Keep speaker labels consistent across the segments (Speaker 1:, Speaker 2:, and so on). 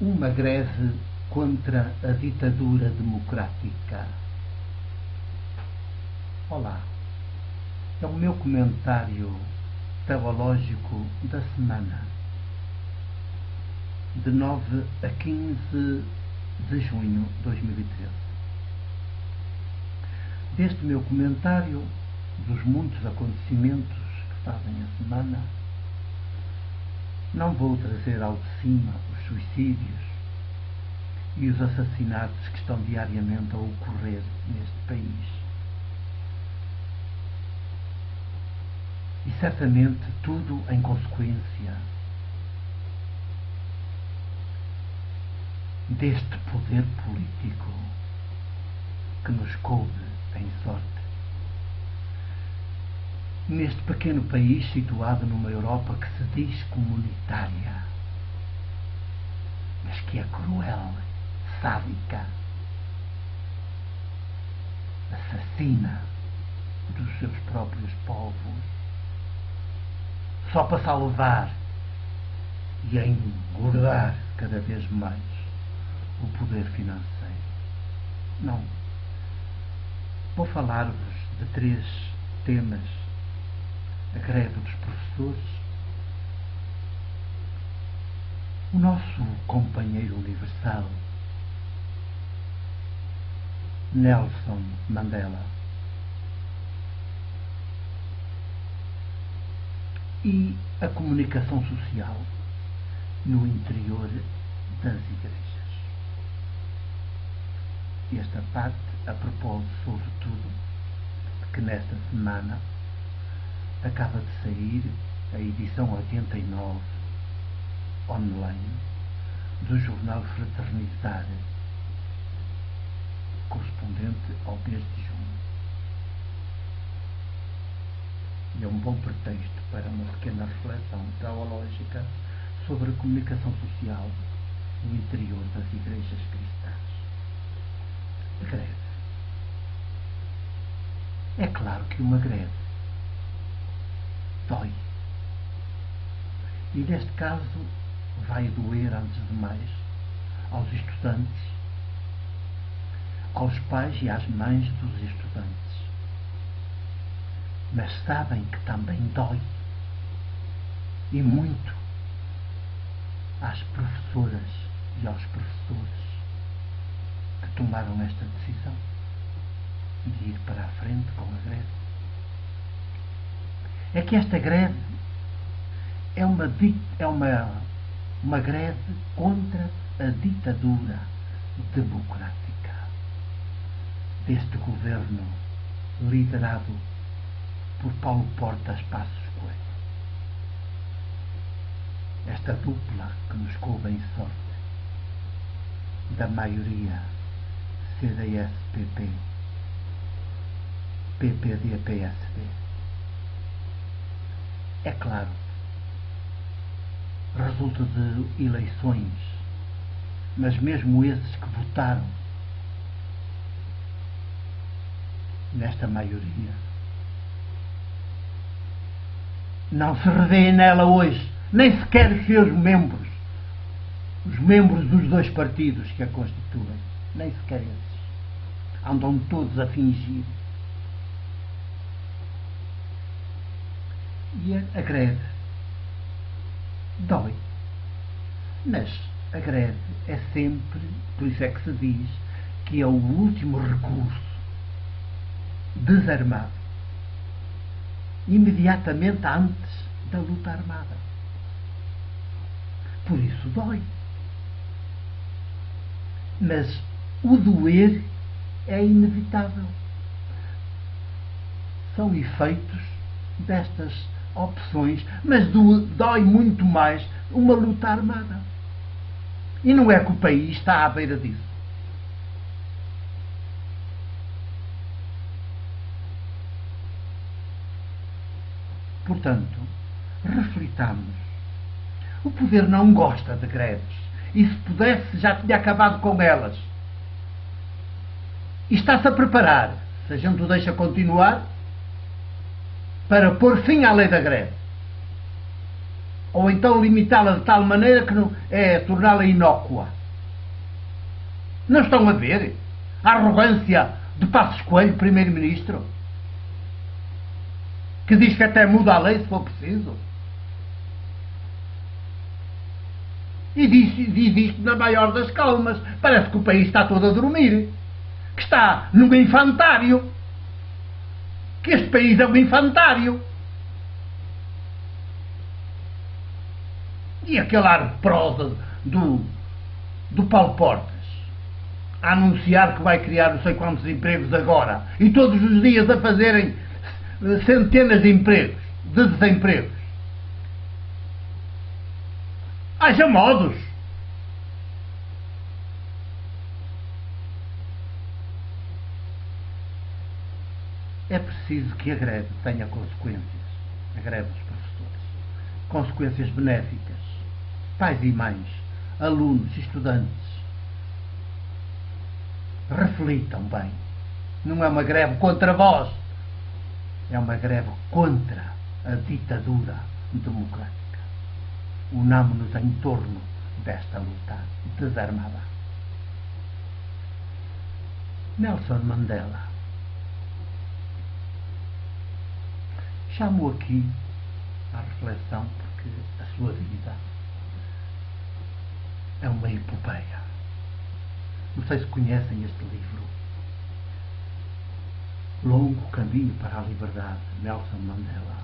Speaker 1: Uma greve contra a ditadura democrática. Olá, é o meu comentário teológico da semana, de 9 a 15 de junho de 2013. Deste meu comentário, dos muitos acontecimentos que fazem a semana, não vou trazer ao de cima os suicídios e os assassinatos que estão diariamente a ocorrer neste país. E certamente tudo em consequência deste poder político que nos coube em sorte. Neste pequeno país situado numa Europa que se diz comunitária, mas que é cruel, sádica, assassina dos seus próprios povos, só para salvar e engordar cada vez mais o poder financeiro. Não. Vou falar-vos de 3 temas: a greve dos professores, o nosso companheiro universal Nelson Mandela e a comunicação social no interior das igrejas. Esta parte a propósito, sobretudo, de que nesta semana acaba de sair a edição 89 online do jornal Fraternizar, correspondente ao mês de junho. E é um bom pretexto para uma pequena reflexão teológica sobre a comunicação social no interior das igrejas cristãs. A greve. É claro que uma greve dói. E neste caso vai doer, antes de mais, aos estudantes, aos pais e às mães dos estudantes. Mas sabem que também dói, e muito, às professoras e aos professores que tomaram esta decisão de ir para a frente com a greve. É que esta greve é uma greve contra a ditadura democrática deste governo liderado por Paulo Portas Passos Coelho. Esta dupla que nos coube em sorte da maioria CDS-PP, PPD-PSD. É claro, resulta de eleições, mas mesmo esses que votaram nesta maioria não se revêem nela hoje, nem sequer os seus membros, os membros dos 2 partidos que a constituem, nem sequer esses. Andam todos a fingir. E a greve dói. Mas a greve é sempre, por isso é que se diz que é o último recurso desarmado, imediatamente antes da luta armada. Por isso dói. Mas o doer é inevitável. São efeitos destas opções, mas dói muito mais uma luta armada. E não é que o país está à beira disso. Portanto, reflitamos. O poder não gosta de greves. E se pudesse, já tinha acabado com elas. E está-se a preparar, se a gente o deixa continuar, para pôr fim à lei da greve. ou então limitá-la de tal maneira que não, é torná-la inócua. Não estão a ver a arrogância de Passos Coelho, primeiro-ministro, que diz que até muda a lei se for preciso? E diz isto na maior das calmas. Parece que o país está todo a dormir, que está num infantário, que este país é um infantário. E aquele ar de prosa do Paulo Portas a anunciar que vai criar não sei quantos empregos agora, e todos os dias a fazerem centenas de empregos, de desempregos. Haja modos. É preciso que a greve tenha consequências. A greve dos professores. Consequências benéficas. Pais e mães, alunos, estudantes. Reflitam bem. Não é uma greve contra vós. É uma greve contra a ditadura democrática. Unamo-nos em torno desta luta desarmada. Nelson Mandela. Chamo aqui à reflexão porque a sua vida é uma epopeia. Não sei se conhecem este livro. Longo Caminho para a Liberdade, Nelson Mandela.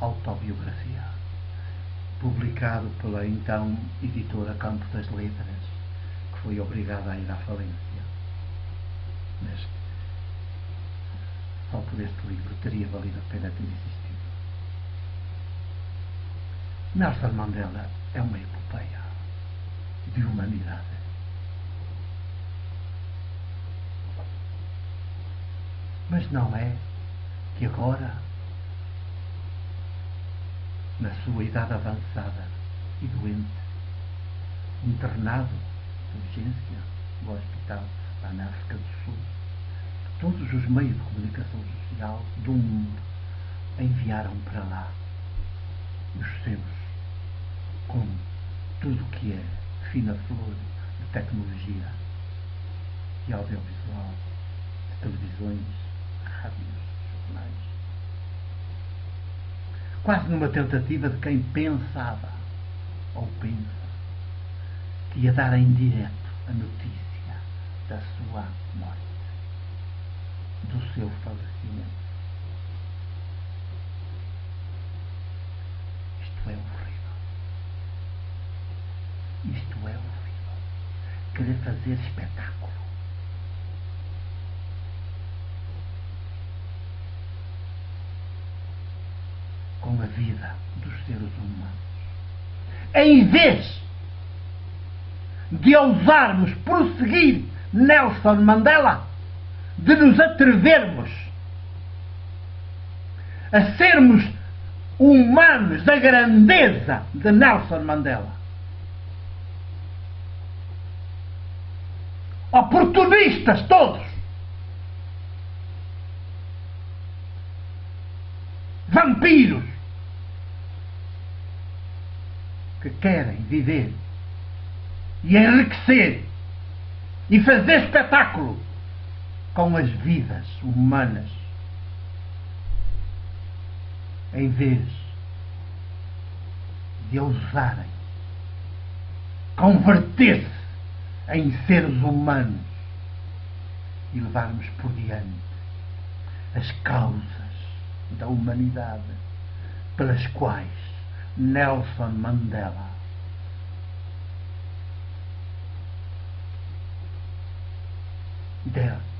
Speaker 1: Autobiografia. Publicado pela então editora Campos das Letras, que foi obrigada a ir à falência. Mas só por este livro teria valido a pena ter existido. Nelson Mandela é uma epopeia de humanidade. Mas não é que agora, na sua idade avançada e doente, internado de urgência no hospital lá na África do Sul, todos os meios de comunicação social do mundo enviaram para lá os seus, com tudo o que é fina flor de tecnologia, de audiovisual, de televisões, rádios, jornais, quase numa tentativa de quem pensava ou pensa que ia dar em direto a notícia da sua morte, do seu falecimento. Isto é horrível. Isto é horrível. Querer fazer espetáculo. Com a vida dos seres humanos. Em vez de ousarmos prosseguir Nelson Mandela, de nos atrevermos a sermos humanos da grandeza de Nelson Mandela. Oportunistas todos. Vampiros que querem viver e enriquecer e fazer espetáculo com as vidas humanas, em vez de ousarem converter-se em seres humanos e levarmos por diante as causas da humanidade pelas quais Nelson Mandela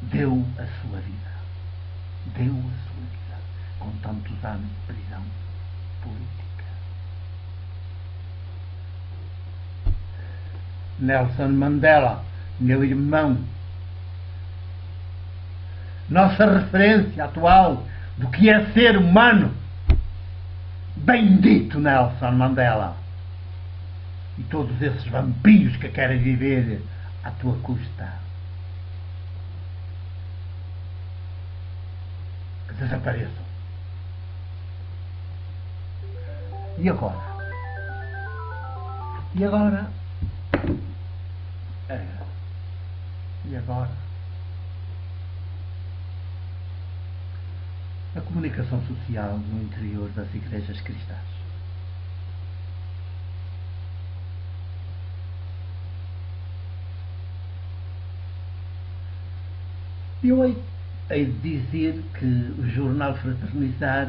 Speaker 1: deu a sua vida. Deu a sua vida com tantos anos de prisão política. Nelson Mandela, meu irmão, nossa referência atual do que é ser humano. Bendito Nelson Mandela e todos esses vampiros que querem viver à tua custa. Que desapareçam. E agora? E agora? E agora? A comunicação social no interior das igrejas cristãs. Eu hei de dizer que o jornal Fraternizar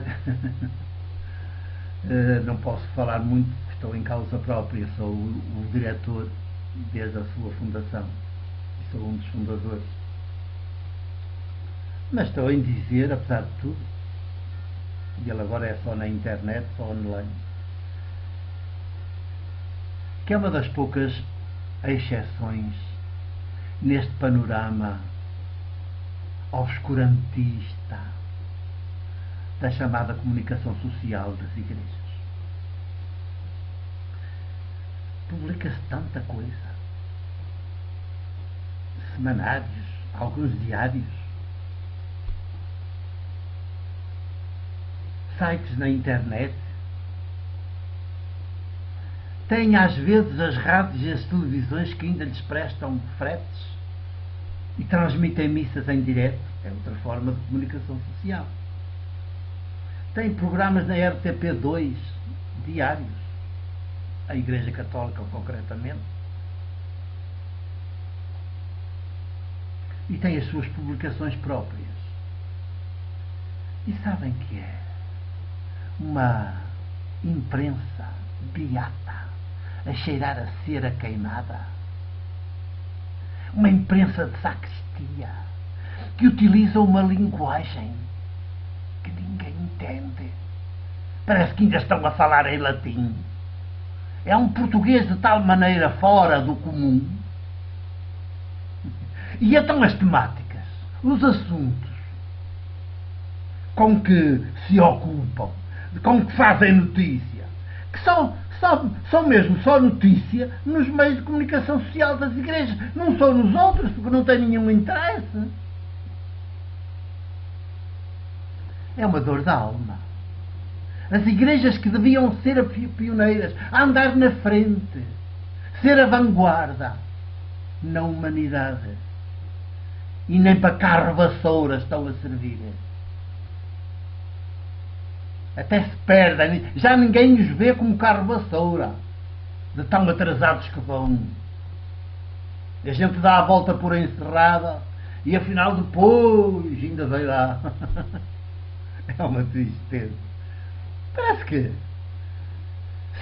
Speaker 1: não posso falar muito, porque estou em causa própria, sou o diretor desde a sua fundação, sou um dos fundadores. Mas estou em dizer, apesar de tudo, e ele agora é só na internet, só online, que é uma das poucas exceções neste panorama obscurantista da chamada comunicação social das igrejas. Publica-se tanta coisa, semanários, alguns diários, sites na internet, tem às vezes as rádios e as televisões que ainda lhes prestam fretes e transmitem missas em direto, é outra forma de comunicação social. Tem programas na RTP2 diários, a Igreja Católica concretamente, e tem as suas publicações próprias. E sabem que é uma imprensa beata, a cheirar a cera queimada, uma imprensa de sacristia, que utiliza uma linguagem que ninguém entende. Parece que ainda estão a falar em latim. É um português de tal maneira fora do comum. E então as temáticas, os assuntos com que se ocupam, com que fazem notícia, que são mesmo só notícia nos meios de comunicação social das igrejas, não são nos outros, porque não têm nenhum interesse. É uma dor da alma. As igrejas que deviam ser pioneiras, a andar na frente, ser a vanguarda na humanidade, e nem para carro vassoura estão a servir. Até se perdem, já ninguém os vê como carro vassoura, de tão atrasados que vão. A gente dá a volta por encerrada e afinal depois ainda vem lá. É uma tristeza. Parece que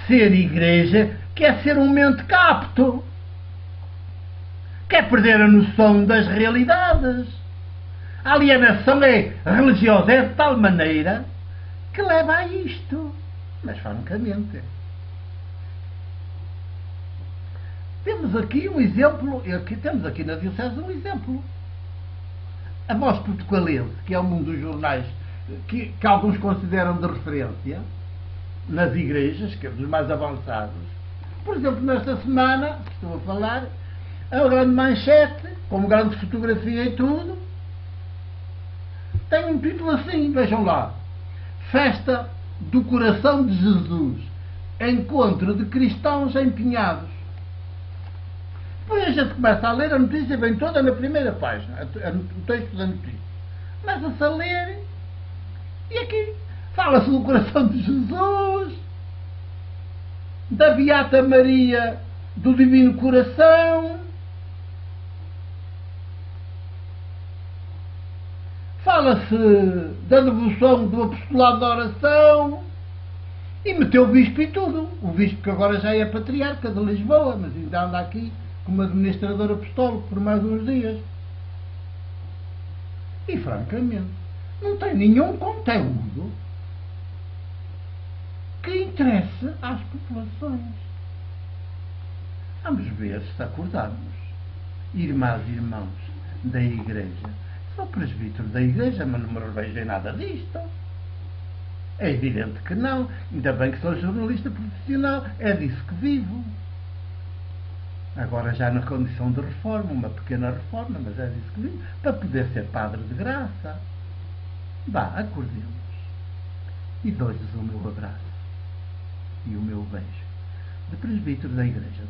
Speaker 1: ser igreja quer ser um mente capto, quer perder a noção das realidades. A alienação religiosa é de tal maneira que leva a isto. Mas francamente, temos aqui um exemplo, temos aqui na Diocese um exemplo. A Voz Portucalense, que é um dos jornais que alguns consideram de referência nas igrejas, que é dos mais avançados. Por exemplo, nesta semana, estou a falar, a grande manchete, com grande fotografia e tudo, tem um título assim, vejam lá: Festa do Coração de Jesus, encontro de cristãos empenhados. Depois a gente começa a ler, a notícia vem toda na primeira página, o texto da notícia. Começa-se a ler, e aqui fala-se do coração de Jesus, da Beata Maria do Divino Coração, fala-se da devoção do apostolado da oração, e meteu o bispo e tudo. O bispo que agora já é patriarca de Lisboa, mas ainda anda aqui como administrador apostólico por mais uns dias. E francamente, não tem nenhum conteúdo que interesse às populações. Vamos ver se acordarmos. Irmãs e irmãos da Igreja, sou presbítero da Igreja, mas não me revejo em nada disto. É evidente que não. Ainda bem que sou jornalista profissional, é disso que vivo. Agora já na condição de reforma, uma pequena reforma, mas é disso que vivo, para poder ser padre de graça. Vá, acordemos. E dou-lhes o meu abraço e o meu beijo. de presbítero da Igreja